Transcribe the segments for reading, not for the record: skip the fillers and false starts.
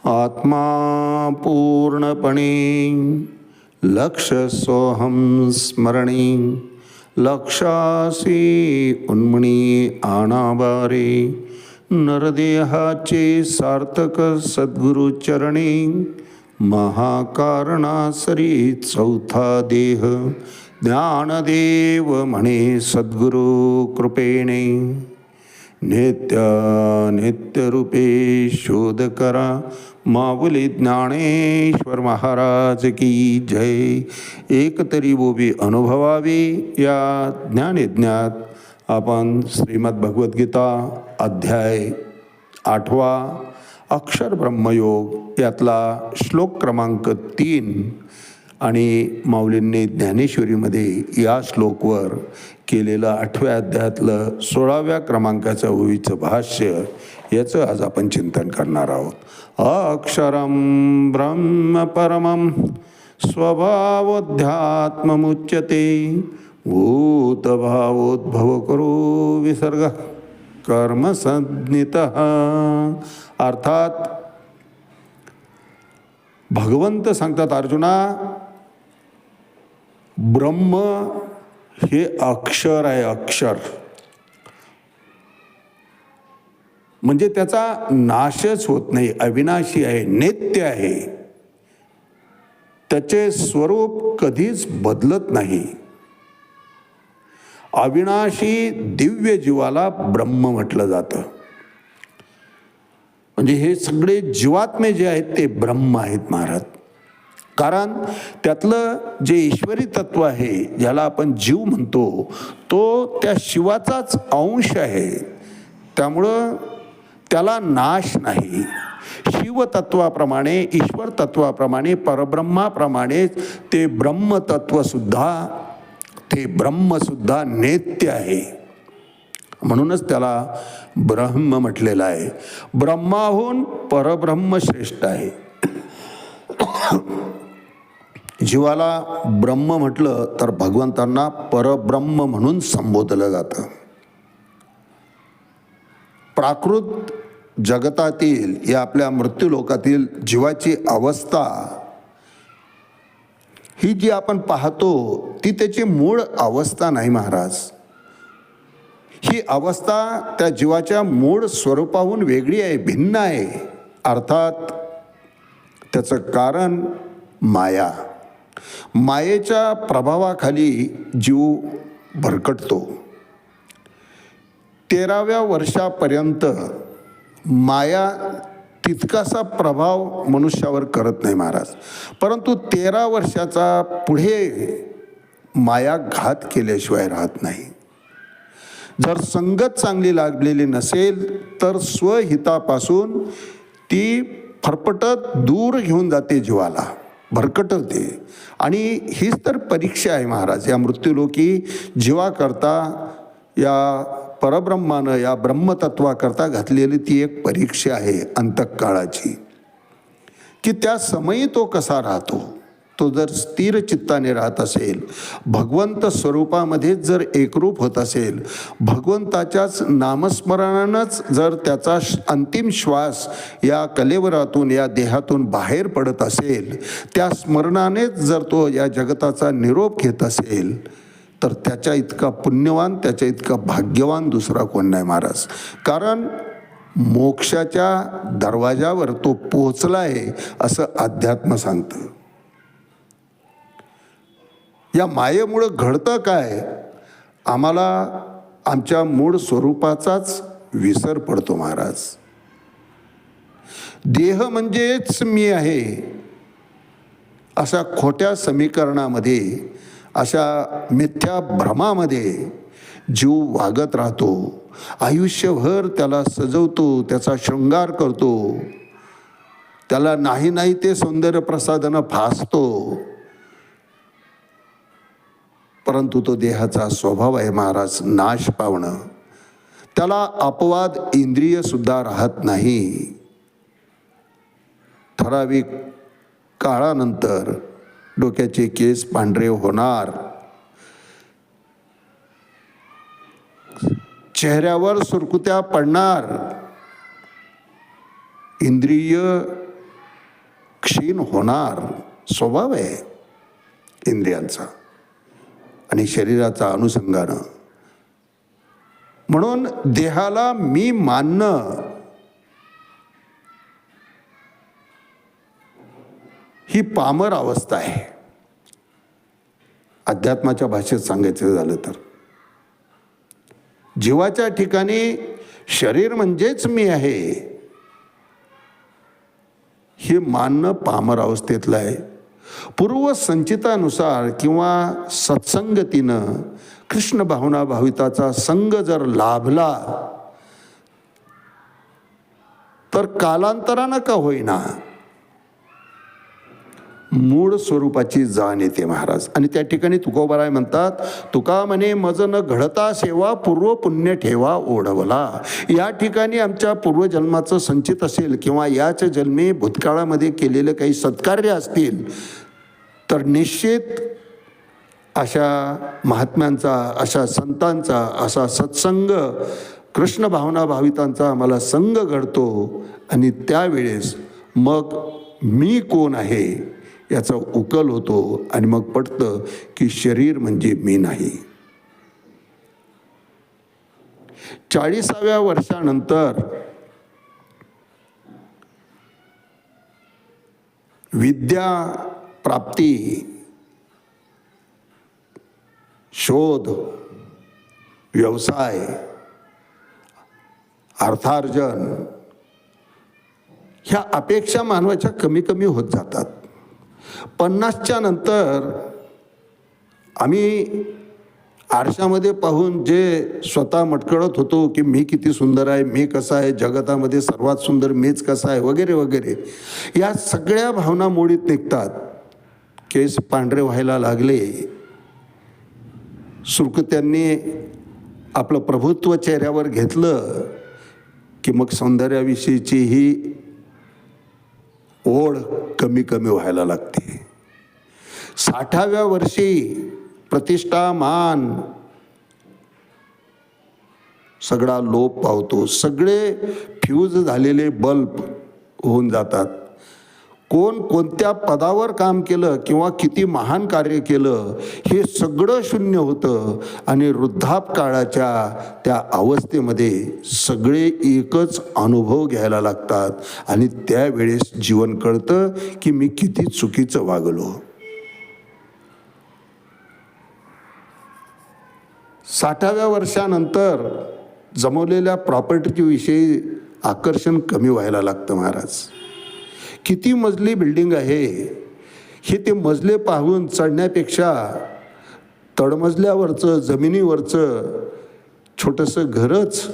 आत्मा पूर्णपणे लक्ष सोहम स्मरणे लक्षासी उन्मणी आणाबारे नरदेहाचे सार्थक सद्गुरु चरणे महाकारणासरी चौथा देह ज्ञानदेव म्हणे सद्गुरु कृपेने नित्य रूपे शोध करा माऊली ज्ञानेश्वर महाराज की जय। एक तरी बोबी अनुभवावी या ज्ञानयज्ञात आपण श्रीमद भगवद्गीता अध्याय 8 अक्षर ब्रह्मयोग यातला श्लोक क्रमांक 3 आणि माऊलींनी ज्ञानेश्वरीमध्ये या श्लोकवर केलेलं 8व्या अध्यायातलं 16व्या क्रमांकाचं ओवीचं भाष्य याचं आज आपण चिंतन करणार आहोत। अक्षरं ब्रह्म परमं स्वभावोध्यात्ममुच्यते भूतभावोद्भव करो विसर्ग कर्मसंज्ञितः। अर्थात भगवंत सांगतात अर्जुना, ब्रह्म हे अक्षर आहे, अक्षर म्हणजे त्याचा नाशच होत नाही, अविनाशी आहे, नित्य आहे, त्याचे स्वरूप कधीच बदलत नाही। अविनाशी दिव्य जीवाला ब्रह्म म्हटलं जातं। म्हणजे हे सगळे जीवात्मे जे आहेत ते ब्रह्म आहेत महाराज, कारण त्यातलं जे ईश्वरी तत्व आहे ज्याला आपण जीव म्हणतो तो त्या शिवाचाच अंश आहे, त्यामुळं त्याला नाश नाही। शिवतत्वाप्रमाणे ईश्वर तत्वाप्रमाणे परब्रह्माप्रमाणे ते ब्रह्मसुद्धा नित्य आहे, म्हणूनच त्याला ब्रह्म म्हटलेलं आहे। ब्रह्माहून परब्रह्म श्रेष्ठ आहे। जीवाला ब्रह्म म्हटलं तर भगवंतांना परब्रह्म म्हणून संबोधलं जातं। प्राकृत जगतातील या आपल्या मृत्यूलोकातील जीवाची अवस्था ही जी आपण पाहतो ती त्याची मूळ अवस्था नाही महाराज। ही अवस्था त्या जीवाच्या मूळ स्वरूपाहून वेगळी आहे, भिन्न आहे। अर्थात त्याचं कारण माया, मायेच्या प्रभावाखाली जीव भरकटतो। 13व्या वर्षापर्यंत माया तितकासा प्रभाव मनुष्यावर करत नाही महाराज, परंतु 13 वर्षाचा पुढे माया घात केल्याशिवाय राहत नाही। जर संगत चांगली लागलेली नसेल तर स्वहितापासून ती फरफटत दूर घेऊन जाते, जीवाला भरकटवते। आणि हीच तर परीक्षा आहे महाराज, या मृत्यूलोकी जीवाकरता या परब्रह्मानं या ब्रह्मतत्वाकरता घातलेली ती एक परीक्षा आहे अंतःकाळाची, की त्या समयी तो कसा राहतो। तो जर स्थिर चित्ताने राहत असेल, भगवंत स्वरूपामध्ये जर एकरूप होत असेल, भगवंताच्याच नामस्मरणानंच जर त्याचा अंतिम श्वास या कलेवरातून या देहातून बाहेर पडत असेल, त्या स्मरणानेच जर तो या जगताचा निरोप घेत असेल तर त्याच्या इतका पुण्यवान, त्याच्या इतका भाग्यवान दुसरा कोण नाही महाराज। कारण मोक्षाच्या दरवाजावर तो पोहोचला आहे असं अध्यात्म सांगतं। या मायेमुळं घडतं काय, आम्हाला आमच्या मूळ स्वरूपाचाच विसर पडतो महाराज। देह म्हणजेच मी आहे अशा खोट्या समीकरणामध्ये, अशा मिथ्या भ्रमामध्ये जीव वागत राहतो। आयुष्यभर त्याला सजवतो, त्याचा शृंगार करतो, त्याला नाही ते सौंदर्य प्रसाधनं फासतो, परंतु तो देहाचा स्वभाव आहे महाराज नाश पावणं। त्याला अपवाद इंद्रिय सुद्धा राहत नाही। ठराविक काळानंतर डोक्याचे केस पांढरे होणार, चेहऱ्यावर सुरकुत्या पडणार, इंद्रिय क्षीण होणार स्वभाव आहे इंद्रियांचा आणि शरीराचा अनुषंगानं. म्हणून देहाला मी मानणं ही पामर अवस्था आहे. अध्यात्माच्या भाषेत सांगायचं झालं तर जीवाच्या ठिकाणी शरीर म्हणजेच मी आहे हे मानणं पामर अवस्थेतलं आहे. पूर्वसंचितानुसार किंवा सत्संगतीनं कृष्ण भावना भाविताचा संग जर लाभला तर कालांतरानं का होईना मूळ स्वरूपाची जाण येते महाराज. आणि त्या ठिकाणी तुकोबाराय म्हणतात, तुका म्हणे मज न घडता सेवा पूर्व पुण्य ठेवा ओढवला. या ठिकाणी आमच्या पूर्वजन्माचं संचित असेल किंवा याच जन्मी भूतकाळामध्ये केलेले काही सत्कार्य असतील तर निश्चित अशा महात्म्यांचा, अशा संतांचा, असा सत्संग कृष्ण भावना भावितांचा आम्हाला संग घडतो. आणि त्यावेळेस मग मी कोण आहे याचा उकल होतो आणि मग पटतं की शरीर म्हणजे मी नाही. 40व्या वर्षानंतर विद्या प्राप्ती, शोध, व्यवसाय, अर्थार्जन ह्या अपेक्षा मानवाच्या कमी कमी होत जातात. 50च्या नंतर आम्ही आरशामध्ये पाहून जे स्वतः मटकळत होतो की मी किती सुंदर आहे, मी कसा आहे, जगतामध्ये सर्वात सुंदर मीच कसा आहे वगैरे वगैरे, या सगळ्या भावना मोडीत निघतात. केस पांढरे व्हायला लागले, सुरकुत्यांनी आपलं प्रभुत्व चेहऱ्यावर घेतलं की मग सौंदर्याविषयीची ही ओढ कमी कमी व्हायला लागते. 60व्या वर्षी प्रतिष्ठा, मान सगळा लोप पावतो. सगळे फ्यूज झालेले बल्ब होऊन जातात. कोण कोणत्या पदावर काम केलं किंवा किती महान कार्य केलं हे सगळं शून्य होतं. आणि वृद्धापकाळाच्या त्या अवस्थेमध्ये सगळे एकच अनुभव घ्यायला लागतात आणि त्यावेळेस जीवन कळतं की मी किती चुकीचं वागलो. 60व्या वर्षानंतर जमवलेल्या प्रॉपर्टीच्या विषयी आकर्षण कमी व्हायला लागतं महाराज. किती मजली बिल्डिंग आहे हे ते मजले पाहून चढण्यापेक्षा तळमजल्यावरचं, जमिनीवरचं छोटंसं घरच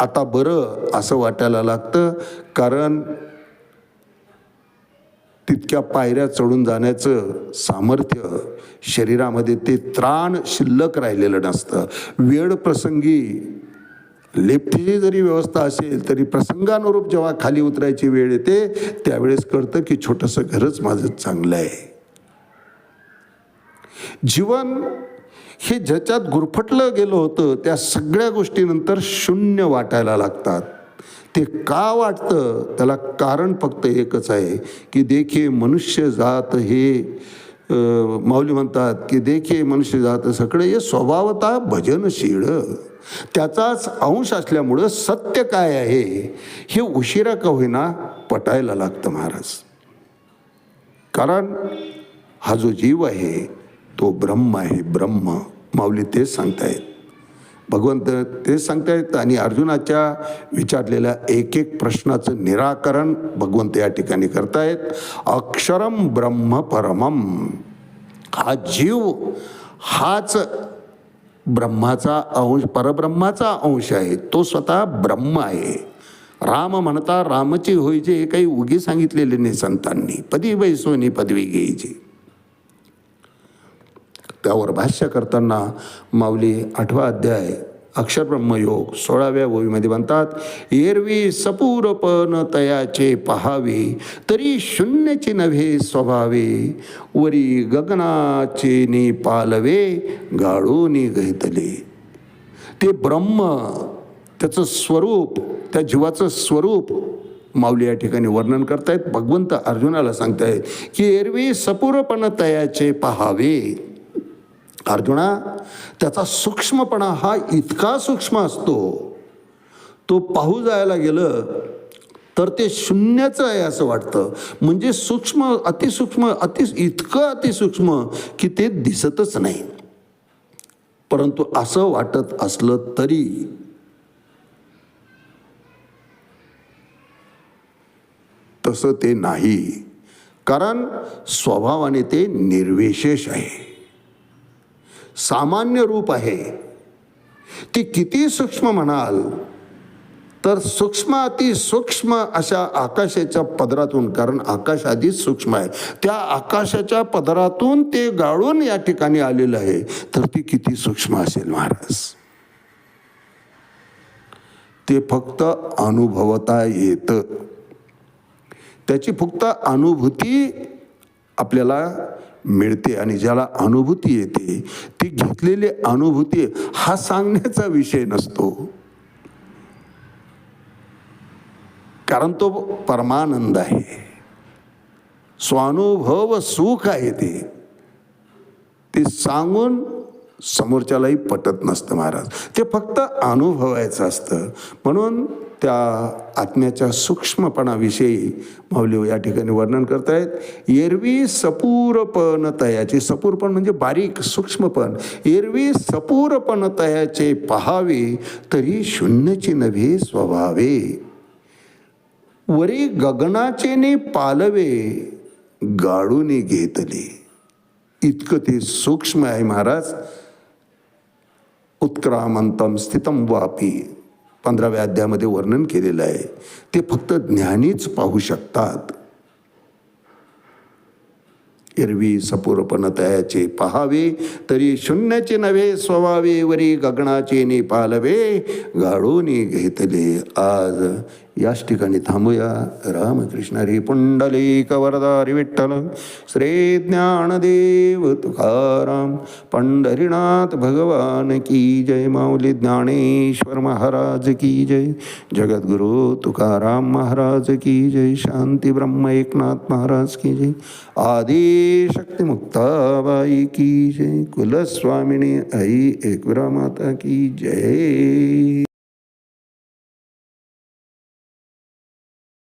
आता बरं असं वाटायला लागतं. कारण तितक्या पायऱ्या चढून जाण्याचं सामर्थ्य शरीरामध्ये, ते त्राण शिल्लक राहिलेलं नसतं. वेळ प्रसंगी लिफ्टची जरी व्यवस्था असेल तरी प्रसंगानुरूप जेव्हा खाली उतरायची वेळ येते त्यावेळेस कळतं की छोटंसं घरच माझं चांगलं आहे. जीवन हे ज्याच्यात गुरफटलं गेलं होतं त्या सगळ्या गोष्टीनंतर शून्य वाटायला लागतात. ते का वाटतं त्याला कारण फक्त एकच आहे की देखे मनुष्य जात हे माऊली म्हणतात की देखे मनुष्य जात सगळे हे स्वभावतः भजनशीळ. त्याचाच अंश असल्यामुळं सत्य काय आहे हे उशिरा का होईना पटायला लागतं महाराज. कारण हा जो जीव आहे तो ब्रह्म आहे. ब्रह्म माऊली तेच सांगतायत, भगवंत तेच सांगतायत. आणि अर्जुनाच्या विचारलेल्या एक एक प्रश्नाचं निराकरण भगवंत या ठिकाणी करतायत. अक्षरम ब्रह्म परमम, हा जीव हाच ब्रह्माचा अंश, परब्रह्माचा अंश आहे. तो स्वतः ब्रह्म आहे. राम म्हणता रामची होईचे हे काही उगी सांगितलेले नाही संतांनी. पदी बैसोनी पदवी घ्यायची. त्यावर भाष्य करताना माऊली 8वा अध्याय अक्षर ब्रह्मयोग 16व्या ओवीमध्ये म्हणतात, एरवी सपूरपण तयाचे पहावे तरी शून्यची नव्हे स्वभावे, वरी गगनाचे नि पालवे गाळोनी गहितले. ते ब्रह्म, त्याचं स्वरूप, त्या जीवाचं स्वरूप माऊली या ठिकाणी वर्णन करतायत. भगवंत अर्जुनाला सांगतायत की एरवी सपूरपण तयाचे पहावे. अर्जुना, त्याचा सूक्ष्मपणा हा इतका सूक्ष्म असतो, तो पाहू जायला गेलं तर ते शून्याचं आहे असं वाटतं. म्हणजे सूक्ष्म, अतिसूक्ष्म, इतकं अतिसूक्ष्म की ते दिसतच नाही. परंतु असं वाटत असलं तरी तसं ते नाही, कारण स्वभावाने ते निर्विशेष आहे, सामान्य रूप आहे. ती किती सूक्ष्म म्हणाल तर सूक्ष्म अतिसूक्ष्म अशा आकाशाच्या पदरातून, कारण आकाश आधीच सूक्ष्म आहे, त्या आकाशाच्या पदरातून ते गाळून या ठिकाणी आलेलं आहे. तर ती किती सूक्ष्म असेल महाराज. ते फक्त अनुभवता येतं, त्याची फक्त अनुभूती आपल्याला मिळते. आणि ज्याला अनुभूती येते ती घेतलेली अनुभूती हा सांगण्याचा विषय नसतो, कारण तो परमानंद आहे, स्वानुभव सुख आहे. ते सांगून समोरच्यालाही पटत नसतं महाराज, ते फक्त अनुभवायचं असतं. म्हणून त्या आत्म्याच्या सूक्ष्मपणाविषयी माऊली या ठिकाणी वर्णन करतायत. एरवी सपूरपण तयाचे, सपूरपण म्हणजे बारीक सूक्ष्मपण. एरवी सपूरपण तयाचे पहावे, तरी शून्यची नव्हे स्वभावे. वरी गगनाचे ने पालवे, गाळूने घेतले. इतकं ते सूक्ष्म आहे महाराज. उत्क्रामंतम स्थितम वापी 15व्या अध्यायामध्ये वर्णन केलेलं आहे. ते फक्त ज्ञानीच पाहू शकतात. एरवी सपूरपण तयाचे पहावे, तरी शून्याचे नव्हे स्वभावे. वरी गगनाचे ने पालवे, गाळूने घेतले. आज याच ठिकाणी थांबूया. रामकृष्ण हरी. पुंडलिक वरदा हरी विठ्ठल. श्री ज्ञानदेव तुकाराम पंढरीनाथ भगवान की जय. माऊली ज्ञानेश्वर महाराज की जय. जगद्गुरु तुकाराम महाराज की जय. शांती ब्रह्म एकनाथ महाराज की जय. आदि शक्ती मुक्ताबाई की जय. कुलस्वामिनी आई एकविरा माता की जय.